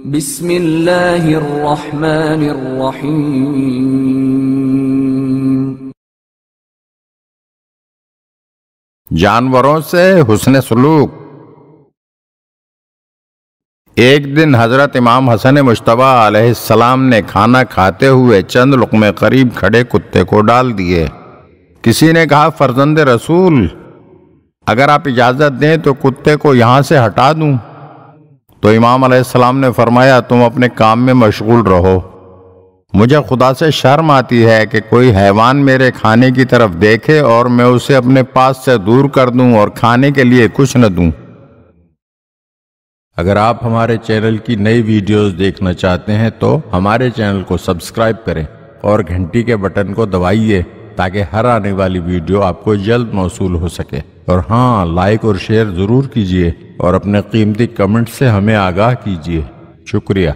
بسم اللہ الرحمن الرحیم۔ جانوروں سے حسن سلوک۔ ایک دن حضرت امام حسن مجتبی علیہ السلام نے کھانا کھاتے ہوئے چند لقمے قریب کھڑے کتے کو ڈال دیے۔ کسی نے کہا، فرزند رسول، اگر آپ اجازت دیں تو کتے کو یہاں سے ہٹا دوں؟ تو امام علیہ السلام نے فرمایا، تم اپنے کام میں مشغول رہو، مجھے خدا سے شرم آتی ہے کہ کوئی حیوان میرے کھانے کی طرف دیکھے اور میں اسے اپنے پاس سے دور کر دوں اور کھانے کے لیے کچھ نہ دوں۔ اگر آپ ہمارے چینل کی نئی ویڈیوز دیکھنا چاہتے ہیں تو ہمارے چینل کو سبسکرائب کریں اور گھنٹی کے بٹن کو دبائیے تاکہ ہر آنے والی ویڈیو آپ کو جلد موصول ہو سکے۔ اور ہاں، لائک اور شیئر ضرور کیجیے اور اپنے قیمتی کمنٹ سے ہمیں آگاہ کیجیے۔ شکریہ۔